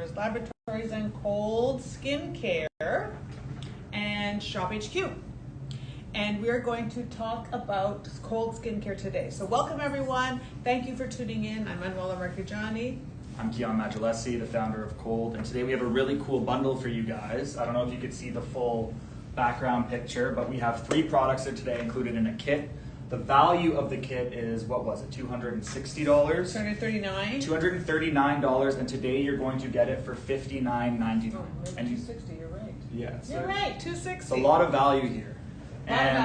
Universe Laboratories and Khold Skincare and Shop HQ. And we're going to talk about Khold Skincare today. So welcome everyone. Thank you for tuning in. I'm Manuela Marcheggiani. I'm Kian, the founder of Khold, and today we have a really cool bundle for you guys. I don't know if you could see the full background picture, but we have 3 products here today included in a kit. The value of the kit is, what was it, $260? $239. $239, and today you're going to get it for $59.99. Oh, $260, you're right. Yeah. You're right, $260. It's a lot of value here. And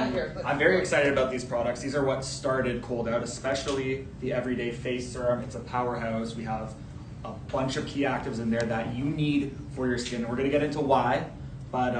I'm very excited. excited about these products. These are what started Khold out, especially the Everyday Face Serum. It's a powerhouse. We have a bunch of key actives in there that you need for your skin. We're going to get into why. But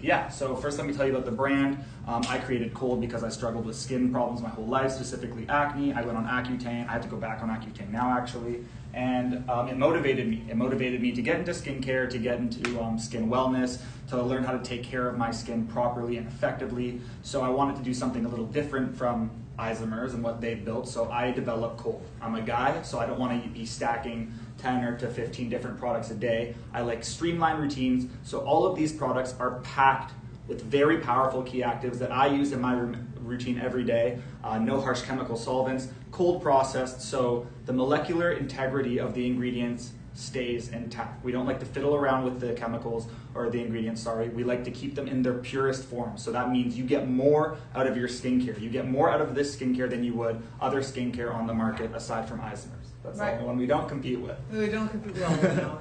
yeah, so first let me tell you about the brand. I created Khold because I struggled with skin problems my whole life, specifically acne. I went on Accutane. I had to go back on Accutane now, actually. And it motivated me. It motivated me to get into skincare, to get into skin wellness, to learn how to take care of my skin properly and effectively. So I wanted to do something a little different from Isomers and what they've built, so I developed Khold. I'm a guy, so I don't want to be stacking 10 or to 15 different products a day. I like streamlined routines, so all of these products are packed with very powerful key actives that I use in my routine every day. No harsh chemical solvents, cold processed, so the molecular integrity of the ingredients stays intact. We don't like to fiddle around with the chemicals or the ingredients, sorry. We like to keep them in their purest form. So that means you get more out of your skincare. You get more out of this skincare than you would other skincare on the market aside from Isomers. That's the only one we don't compete with. We don't compete with all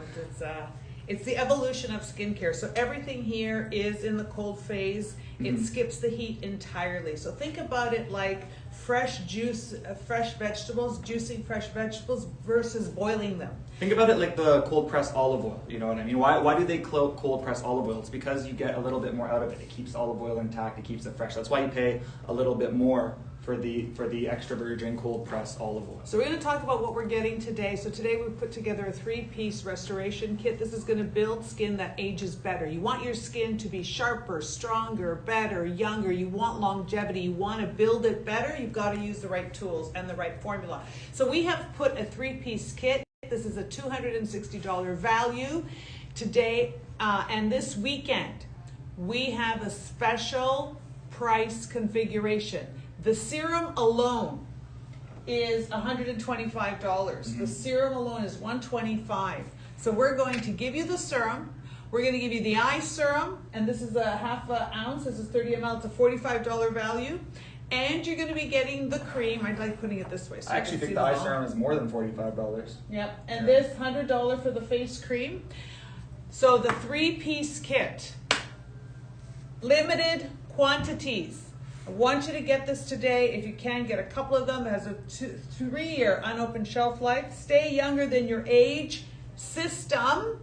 it's the evolution of skincare. So everything here is in the cold phase. It skips the heat entirely. So think about it like fresh juice, fresh vegetables, juicing fresh vegetables versus boiling them. Think about it like the cold pressed olive oil. You know what I mean? Why do they cold press olive oil? It's because you get a little bit more out of it. It keeps olive oil intact. It keeps it fresh. That's why you pay a little bit more for the extra virgin cold pressed olive oil. So we're going to talk about what we're getting today. So today we put together a 3-piece restoration kit. This is going to build skin that ages better. You want your skin to be sharper, stronger, better, younger. You want longevity. You want to build it better. You've got to use the right tools and the right formula. So we have put a 3-piece kit. This is a $260 value today, and this weekend we have a special price configuration. The serum alone is $125. The serum alone is $125. So we're going to give you the serum. We're going to give you the eye serum, and this is a half an ounce. This is 30 ml. It's a $45 value. And you're going to be getting the cream. I like putting it this way. So I actually think the eye serum is more than $45. Yep. And this $100 for the face cream. So the 3-piece kit, limited quantities. I want you to get this today. If you can, get a couple of them. It has a 3-year unopened shelf life. Stay younger than your age. System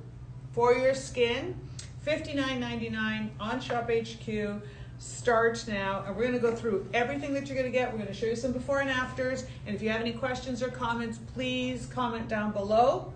for your skin. $59.99 on Shop HQ. Start now. And we're going to go through everything that you're going to get. We're going to show you some before and afters. And if you have any questions or comments, please comment down below.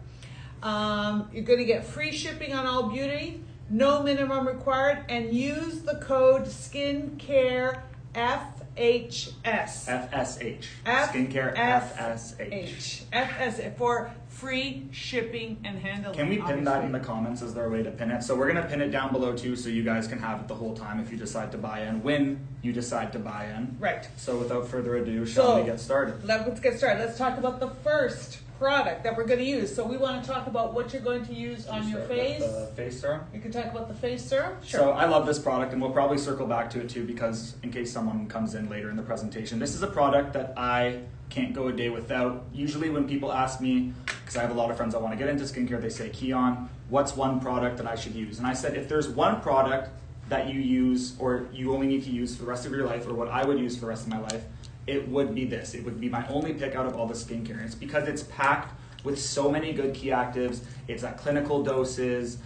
You're going to get free shipping on all beauty. No minimum required. And use the code SKINCARE FHS. FSH. Skincare FSH. FS for free shipping and handling. Can we pin that in the comments? Is there a way to pin it? So we're going to pin it down below too, so you guys can have it the whole time if you decide to buy in, when you decide to buy in. Right. So without further ado, shall we get started? Let's get started. Let's talk about the first product that we're going to use. So we want to talk about what you're going to use on your face. The face serum? You can talk about the face serum. Sure. So I love this product, and we'll probably circle back to it too, because in case someone comes in later in the presentation, this is a product that I can't go a day without. Usually when people ask me, because I have a lot of friends that want to get into skincare, they say, Kian, what's one product that I should use? And I said, if there's one product that you use or you only need to use for the rest of your life, or what I would use for the rest of my life, it would be this. It would be my only pick out of all the skincare. And it's because it's packed with so many good key actives. It's at clinical doses,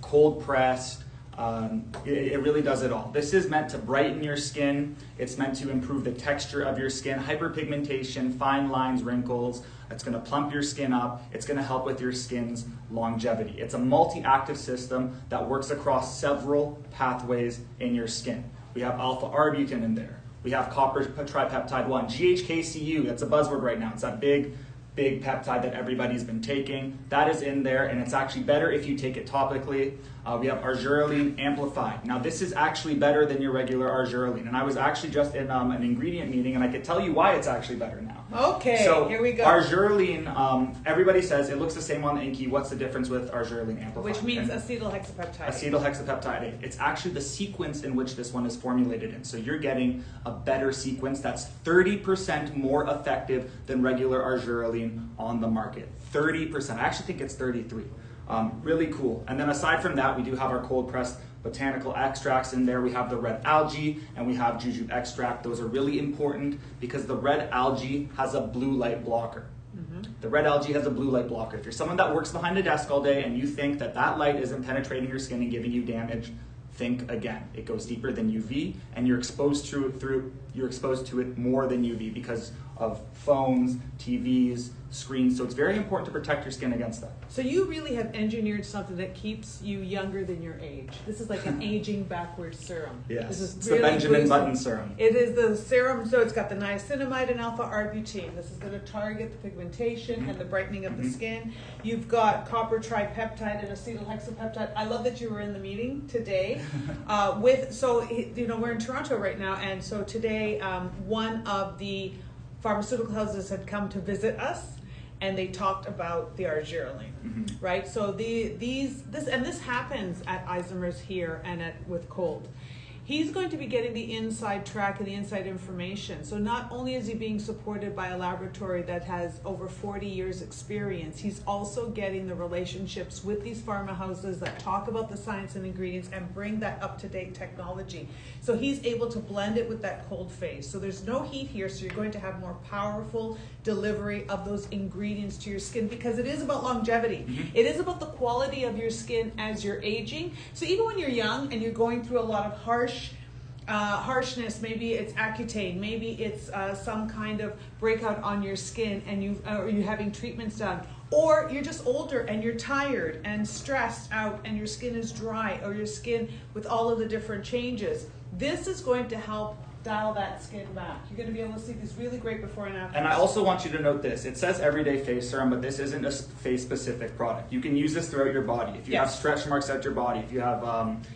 cold pressed. It really does it all. This is meant to brighten your skin. It's meant to improve the texture of your skin, hyperpigmentation, fine lines, wrinkles. It's going to plump your skin up. It's going to help with your skin's longevity. It's a multi-active system that works across several pathways in your skin. We have alpha-arbutin in there. We have copper tripeptide 1, GHKCU, that's a buzzword right now. It's that big big peptide that everybody's been taking. That is in there, and it's actually better if you take it topically. We have Argireline Amplified. Now this is actually better than your regular Argireline, and I was actually just in an ingredient meeting, and I could tell you why it's actually better now. Okay, so here we go. Argireline, everybody says it looks the same on the Inky. What's the difference with Argireline Amplified? Which means acetylhexapeptide. Acetylhexapeptide. It's actually the sequence in which this one is formulated in. So you're getting a better sequence that's 30% more effective than regular Argireline on the market. 30%. I actually think it's 33. Really cool. And then aside from that, we do have our cold pressed botanical extracts in there. We have the red algae and we have jujube extract. Those are really important because the red algae has a blue light blocker. The red algae has a blue light blocker. If you're someone that works behind a desk all day and you think that that light isn't penetrating your skin and giving you damage, think again. It goes deeper than UV, and you're exposed to it more than UV because of phones, TVs, screens. So it's very important to protect your skin against that. So you really have engineered something that keeps you younger than your age. This is like an aging backwards serum. Yes, this is it's really the Benjamin boosting. Button serum. It is the serum, so it's got the niacinamide and alpha-arbutin. This is going to target the pigmentation and the brightening of the skin. You've got copper tripeptide and acetylhexapeptide. I love that you were in the meeting today. We're in Toronto right now, and so today one of the pharmaceutical houses had come to visit us, and they talked about the Argireline, right? So this happens at Isomer's here and with Khold. He's going to be getting the inside track and the inside information. So not only is he being supported by a laboratory that has over 40 years experience, he's also getting the relationships with these pharma houses that talk about the science and ingredients and bring that up-to-date technology. So he's able to blend it with that cold phase. So there's no heat here, so you're going to have more powerful delivery of those ingredients to your skin because it is about longevity. It is about the quality of your skin as you're aging. So even when you're young and you're going through a lot of harshness, maybe it's Accutane, maybe it's some kind of breakout on your skin and you're having treatments done, or you're just older and you're tired and stressed out and your skin is dry, or your skin with all of the different changes. This is going to help dial that skin back. You're going to be able to see these really great before and after. And I also want you to note this. It says everyday face serum, but this isn't a face-specific product. You can use this throughout your body. If you have stretch marks out your body, if you have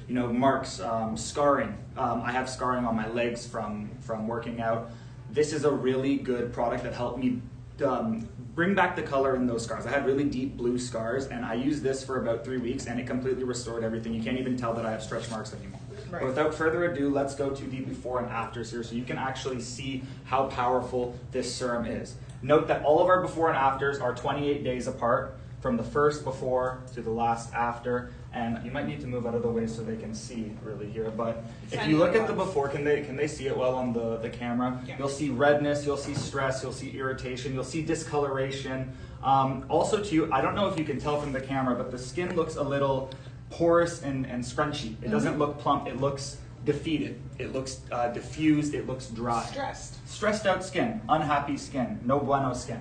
marks, scarring. I have scarring on my legs from working out. This is a really good product that helped me bring back the color in those scars. I had really deep blue scars, and I used this for about 3 weeks, and it completely restored everything. You can't even tell that I have stretch marks anymore. Right. But without further ado, let's go to the before and afters here so you can actually see how powerful this serum is. Note that all of our before and afters are 28 days apart from the first before to the last after. And you might need to move out of the way so they can see really here. But if you look at the before, can they see it well on the camera? Yeah. You'll see redness, you'll see stress, you'll see irritation, you'll see discoloration. Also too, I don't know if you can tell from the camera, but the skin looks a little porous and scrunchy. It doesn't look plump, it looks defeated. It looks diffused, it looks dry. Stressed out skin, unhappy skin, no bueno skin.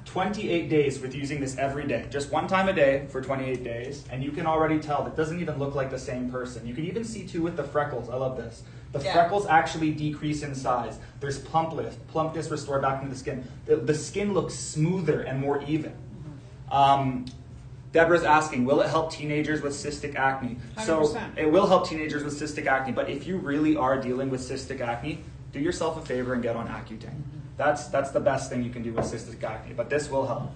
28 days with using this every day, just one time a day for 28 days, and you can already tell that doesn't even look like the same person. You can even see too with the freckles. I love this. The freckles actually decrease in size. There's plumpness restored back into the skin. The skin looks smoother and more even. Deborah's asking, will it help teenagers with cystic acne? 100%. So it will help teenagers with cystic acne, but if you really are dealing with cystic acne, do yourself a favor and get on Accutane. That's the best thing you can do with cystic acne, but this will help.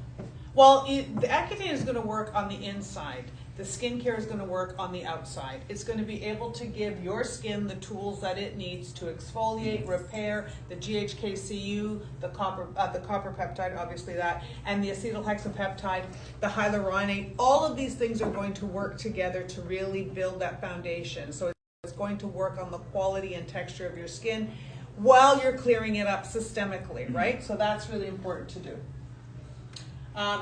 Well, the Accutane is going to work on the inside. The skincare is going to work on the outside. It's going to be able to give your skin the tools that it needs to exfoliate, repair, the GHKCU, the copper peptide, obviously that, and the acetylhexapeptide, the hyaluronate. All of these things are going to work together to really build that foundation. So it's going to work on the quality and texture of your skin while you're clearing it up systemically, right? So that's really important to do.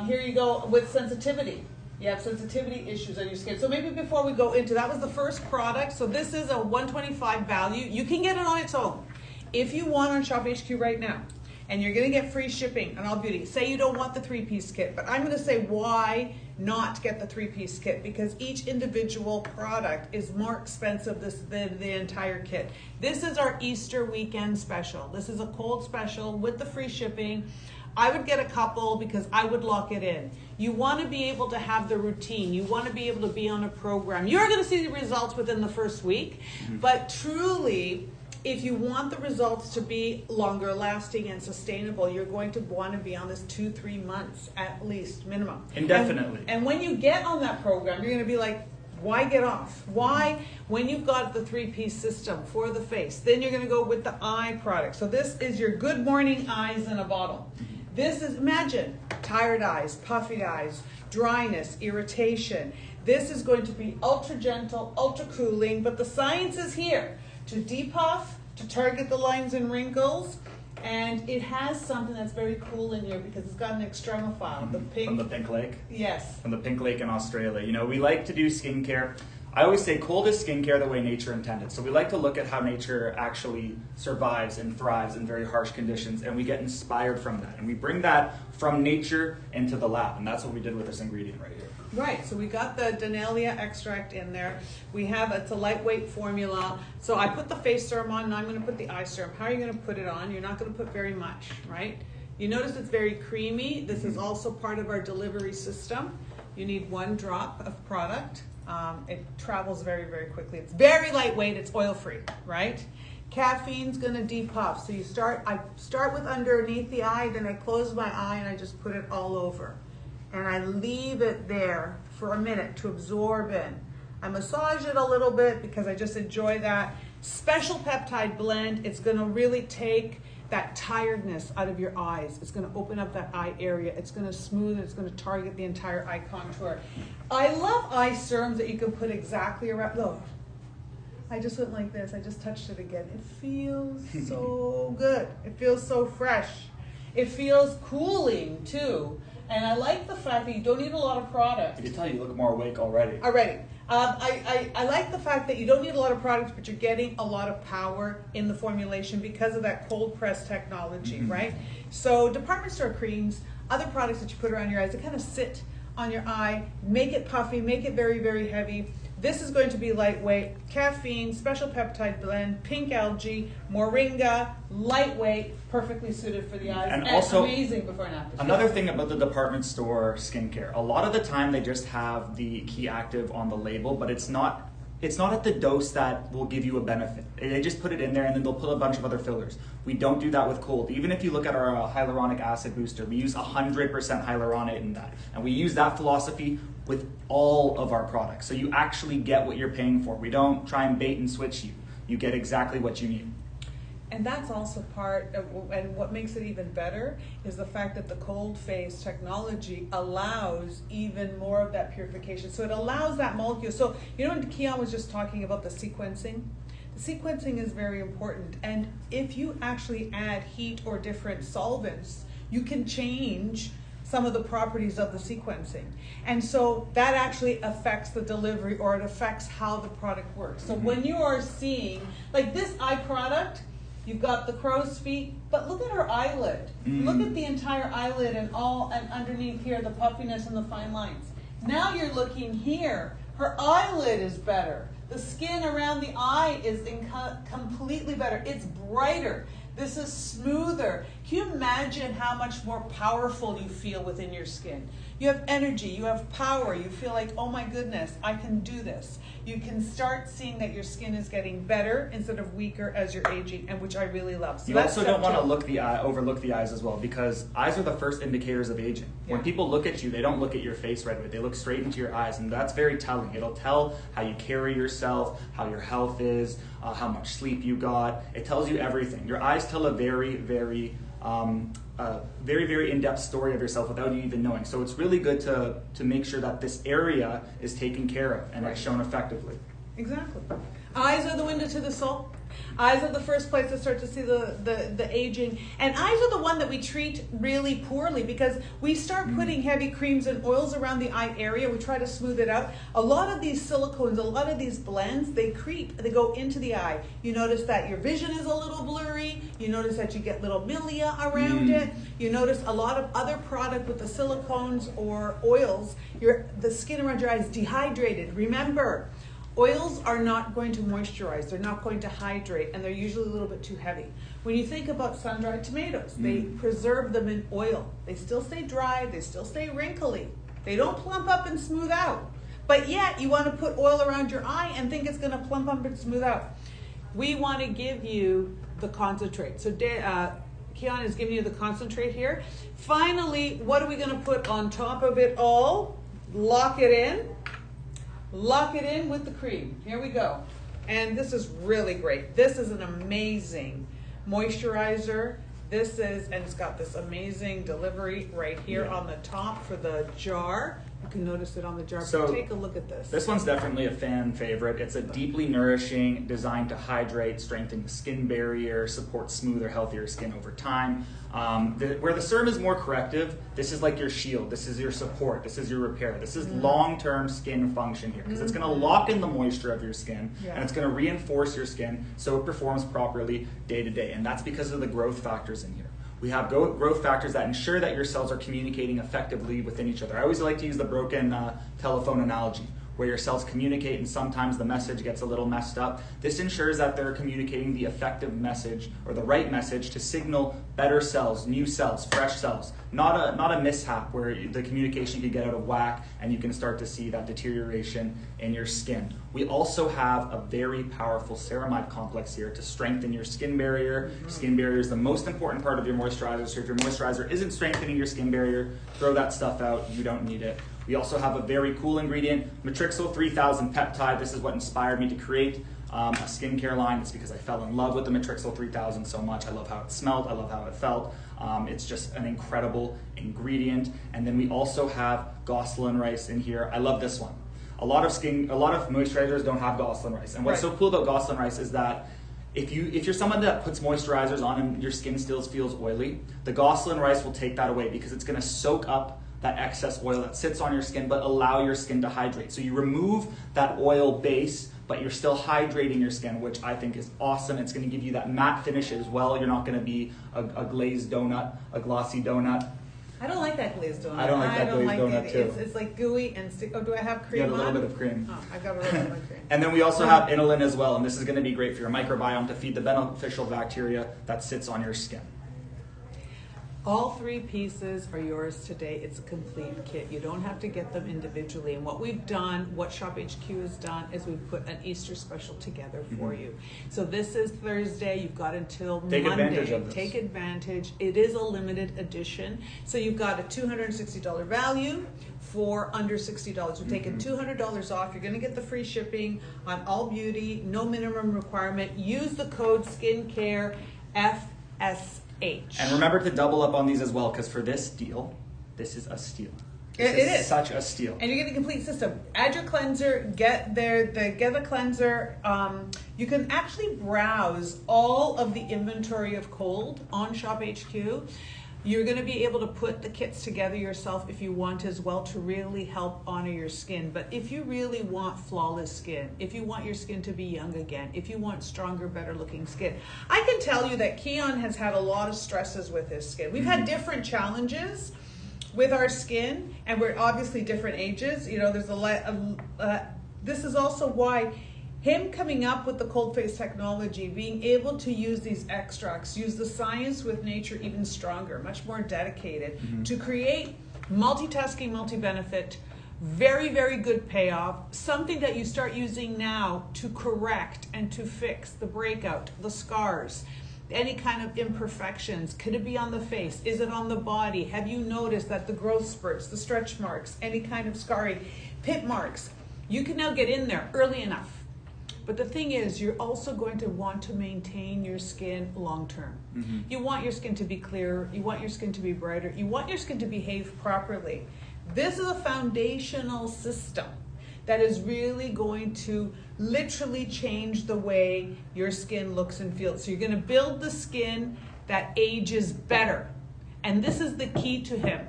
Here you go with sensitivity. You have sensitivity issues on your skin. So maybe before we go into, that was the first product. So this is a $125 value. You can get it on its own. If you want on Shop HQ right now, and you're gonna get free shipping on All Beauty, say you don't want the 3-piece kit, but I'm gonna say why not get the 3-piece kit, because each individual product is more expensive than the entire kit. This is our Easter weekend special. This is a Khold special with the free shipping. I would get a couple because I would lock it in. You want to be able to have the routine. You want to be able to be on a program. You're going to see the results within the first week, but truly, if you want the results to be longer lasting and sustainable, you're going to want to be on this 2-3 months at least minimum. Indefinitely. And when you get on that program, you're going to be like, why get off? Why, when you've got the 3-piece system for the face, then you're going to go with the eye product. So this is your good morning eyes in a bottle. This is, imagine, tired eyes, puffy eyes, dryness, irritation. This is going to be ultra gentle, ultra cooling, but the science is here to depuff, to target the lines and wrinkles, and it has something that's very cool in here because it's got an extremophile. The pink, from the Pink Lake? Yes. From the Pink Lake in Australia. You know, we like to do skincare. I always say Khold is skincare the way nature intended. So we like to look at how nature actually survives and thrives in very harsh conditions, and we get inspired from that. And we bring that from nature into the lab, and that's what we did with this ingredient right here. Right, so we got the Danelia extract in there. We have, it's a lightweight formula. So I put the face serum on, and I'm gonna put the eye serum. How are you gonna put it on? You're not gonna put very much, right? You notice it's very creamy. This is also part of our delivery system. You need 1 drop of product. It travels very, very quickly. It's very lightweight, it's oil-free, right? Caffeine's gonna depuff. So I start with underneath the eye, then I close my eye and I just put it all over. And I leave it there for a minute to absorb in. I massage it a little bit because I just enjoy that. Special peptide blend, it's gonna really take that tiredness out of your eyes. It's gonna open up that eye area. It's gonna smooth it, it's gonna target the entire eye contour. I love eye serums that you can put exactly around, look. I just went like this, I just touched it again. It feels so good. It feels so fresh. It feels cooling too. And I like the fact that you don't need a lot of product. I can tell you look more awake already. I like the fact that you don't need a lot of products, but you're getting a lot of power in the formulation because of that cold press technology, right? So department store creams, other products that you put around your eyes, they kind of sit on your eye, make it puffy, make it very, very heavy. This is going to be lightweight, caffeine, special peptide blend, pink algae, moringa, lightweight, perfectly suited for the eyes, and also amazing before and after. Another thing about the department store skincare, a lot of the time they just have the key active on the label, but it's not at the dose that will give you a benefit. They just put it in there and then they'll put a bunch of other fillers. We don't do that with Khold. Even if you look at our hyaluronic acid booster, we use 100% hyaluronate in that. And we use that philosophy with all of our products. So you actually get what you're paying for. We don't try and bait and switch you. You get exactly what you need. And that's also part of, and what makes it even better is the fact that the cold phase technology allows even more of that purification. So it allows that molecule. So you know when Kian was just talking about the sequencing is very important. And if you actually add heat or different solvents, you can change some of the properties of the sequencing. And so that actually affects the delivery, or it affects how the product works. So when you are seeing, like this eye product, you've got the crow's feet, but look at her eyelid. Look at the entire eyelid and underneath here, the puffiness and the fine lines. Now you're looking here, her eyelid is better. The skin around the eye is completely better. It's brighter. This is smoother. Can you imagine how much more powerful you feel within your skin? You have energy, you have power, you feel like, oh my goodness, I can do this. You can start seeing that your skin is getting better instead of weaker as you're aging, and which I really love. So you also don't want to overlook the eyes as well, because eyes are the first indicators of aging. Yeah. When people look at you, they don't look at your face right away. They look straight into your eyes, and that's very telling. It'll tell how you carry yourself, how your health is, how much sleep you got. It tells you everything. Your eyes tell a very, very very in-depth story of yourself without you even knowing. So it's really good to make sure that this area is taken care of and it's shown effectively. Exactly. Eyes are the window to the soul. Eyes are the first place to start to see the aging. And eyes are the one that we treat really poorly, because we start putting heavy creams and oils around the eye area. We try to smooth it out. A lot of these silicones, a lot of these blends, they creep. They go into the eye. You notice that your vision is a little blurry. You notice that you get little milia around it. You notice a lot of other product with the silicones or oils. The skin around your eye is dehydrated. Remember, Oils are not going to moisturize, they're not going to hydrate, and they're usually a little bit too heavy. When you think about sun-dried tomatoes, they preserve them in oil. They still stay dry, they still stay wrinkly. They don't plump up and smooth out. But yet, you want to put oil around your eye and think it's going to plump up and smooth out. We want to give you the concentrate. So Kian is giving you the concentrate here. Finally, what are we going to put on top of it all? Lock it in. Lock it in with the cream. Here we go. And this is really great. This is an amazing moisturizer. This is, and it's got this amazing delivery right here on the top for the jar. You can notice it on the jar, So but take a look at this. This one's definitely a fan favorite. It's a deeply nourishing, designed to hydrate, strengthen the skin barrier, support smoother, healthier skin over time. Where the serum is more corrective, this is like your shield, this is your support, this is your repair, this is long-term skin function here, because it's going to lock in the moisture of your skin, and it's going to reinforce your skin so it performs properly day to day, and that's because of the growth factors in here. We have growth factors that ensure that your cells are communicating effectively within each other. I always like to use the broken telephone analogy, where your cells communicate and sometimes the message gets a little messed up. This ensures that they're communicating the effective message or the right message to signal better cells, new cells, fresh cells. Not a mishap where the communication can get out of whack and you can start to see that deterioration in your skin. We also have a very powerful ceramide complex here to strengthen your skin barrier. Skin barrier is the most important part of your moisturizer, so if your moisturizer isn't strengthening your skin barrier, throw that stuff out, you don't need it. We also have a very cool ingredient, Matrixyl 3000 peptide. This is what inspired me to create a skincare line. It's because I fell in love with the Matrixyl 3000 so much. I love how it smelled, I love how it felt. It's just an incredible ingredient. And then we also have gosselin rice in here. I love this one. A lot of moisturizers don't have gosselin rice. And what's so cool about gosselin rice is that if you're someone that puts moisturizers on and your skin still feels oily, the gosselin rice will take that away because it's going to soak up that excess oil that sits on your skin, but allow your skin to hydrate. So you remove that oil base, but you're still hydrating your skin, which I think is awesome. It's gonna give you that matte finish as well. You're not gonna be a glazed donut, a glossy donut. I don't like that glazed donut. I don't like that glazed donut too. It's like gooey and stick. Oh, do I have cream on? You got a little bit of cream. Oh, I got a little bit of cream. And then we also have inulin as well, and this is gonna be great for your microbiome to feed the beneficial bacteria that sits on your skin. All three pieces are yours today. It's a complete kit. You don't have to get them individually. And what we've done, what Shop HQ has done, is we've put an Easter special together for you. So this is Thursday. You've got until Monday. Take advantage of this. Take advantage. It is a limited edition. So you've got a $260 value for under $60. We're taking $200 off. You're going to get the free shipping on all beauty. No minimum requirement. Use the code SKINCARE FSH. And remember to double up on these as well, because for this deal, this is a steal. It is such a steal. And you're getting a complete system. Add your cleanser, get the cleanser. You can actually browse all of the inventory of Khold on Shop HQ. You're going to be able to put the kits together yourself if you want as well to really help honor your skin. But if you really want flawless skin, if you want your skin to be young again, if you want stronger, better looking skin, I can tell you that Kian has had a lot of stresses with his skin. We've had different challenges with our skin, and we're obviously different ages. You know, there's a lot. This is also why him coming up with the cold face technology, being able to use these extracts, use the science with nature even stronger, much more dedicated, to create multitasking, multi-benefit, very, very good payoff, something that you start using now to correct and to fix the breakout, the scars, any kind of imperfections. Could it be on the face? Is it on the body? Have you noticed that the growth spurts, the stretch marks, any kind of scarring, pit marks? You can now get in there early enough. But the thing is, you're also going to want to maintain your skin long term. You want your skin to be clearer, you want your skin to be brighter, you want your skin to behave properly. This is a foundational system that is really going to literally change the way your skin looks and feels. So you're going to build the skin that ages better. And this is the key to him.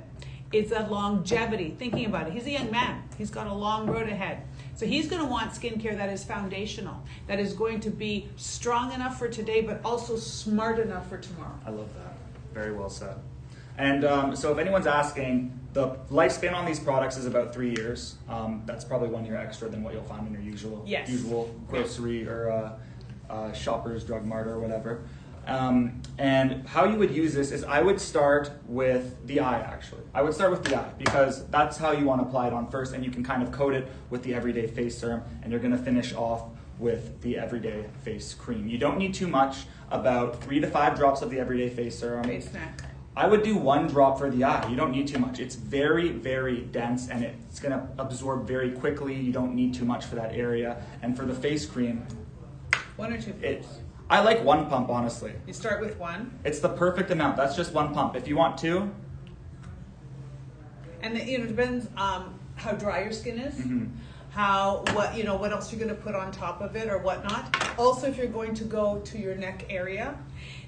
It's a longevity. Thinking about it, he's a young man. He's got a long road ahead. So he's going to want skincare that is foundational, that is going to be strong enough for today, but also smart enough for tomorrow. I love that. Very well said. And so if anyone's asking, The lifespan on these products is about 3 years. That's probably 1 year extra than what you'll find in your usual grocery or Shoppers Drug Mart or whatever. And how you would use this is I would start with the eye, actually. I would start with the eye because that's how you want to apply it on first, and you can kind of coat it with the Everyday Face Serum, and you're going to finish off with the Everyday Face Cream. You don't need too much, about 3 to 5 drops of the Everyday Face Serum. Face snack. I would do 1 drop for the eye. You don't need too much. It's very, very dense, and it's going to absorb very quickly. You don't need too much for that area. And for the face cream, 1 or 2 pumps? I like 1 pump, honestly. You start with 1? It's the perfect amount. That's just 1 pump. If you want 2. And it depends how dry your skin is. Mm-hmm. What else you're going to put on top of it or whatnot. Also, if you're going to go to your neck area.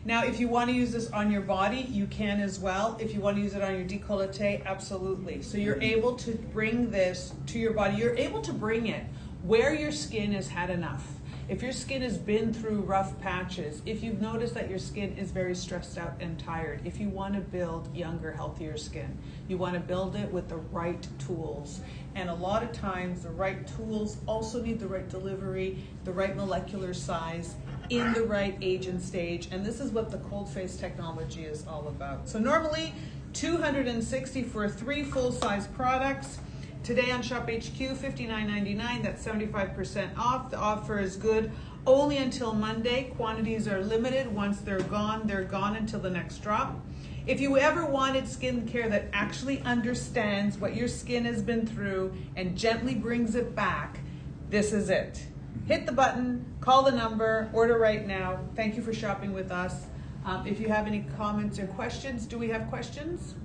Now, if you want to use this on your body, you can as well. If you want to use it on your décolleté, absolutely. So you're able to bring this to your body. You're able to bring it where your skin has had enough. If your skin has been through rough patches, if you've noticed that your skin is very stressed out and tired, if you want to build younger, healthier skin, you want to build it with the right tools. And a lot of times the right tools also need the right delivery, the right molecular size, in the right age and stage. And this is what the Khold Face technology is all about. So normally $260 for 3 full-size products. Today on Shop HQ, $59.99, that's 75% off. The offer is good only until Monday. Quantities are limited. Once they're gone until the next drop. If you ever wanted skincare that actually understands what your skin has been through and gently brings it back, this is it. Hit the button, call the number, order right now. Thank you for shopping with us. If you have any comments or questions, do we have questions?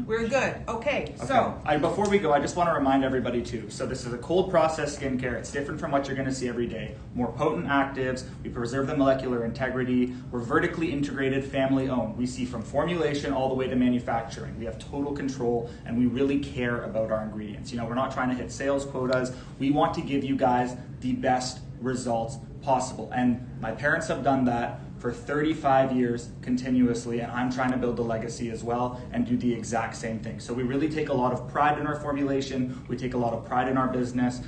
We're good. Okay, so. Before we go, I just want to remind everybody too. So this is a cold process skincare. It's different from what you're going to see every day. More potent actives. We preserve the molecular integrity. We're vertically integrated, family owned. We see from formulation all the way to manufacturing. We have total control, and we really care about our ingredients. We're not trying to hit sales quotas. We want to give you guys the best results possible. And my parents have done that for 35 years continuously, and I'm trying to build a legacy as well and do the exact same thing. So we really take a lot of pride in our formulation. We take a lot of pride in our business.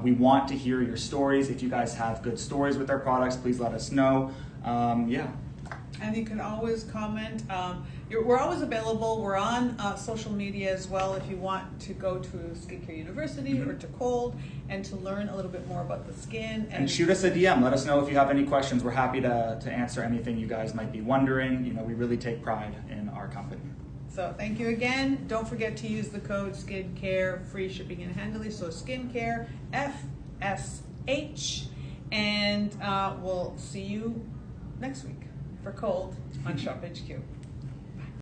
We want to hear your stories. If you guys have good stories with our products, please let us know. And you can always comment. We're always available. We're on social media as well if you want to go to Skincare University or to Khold and to learn a little bit more about the skin. And shoot us a DM. Let us know if you have any questions. We're happy to answer anything you guys might be wondering. We really take pride in our company. So thank you again. Don't forget to use the code SKINCARE, free shipping and handling. So Skincare, FSH. And we'll see you next week for Khold on Shop HQ.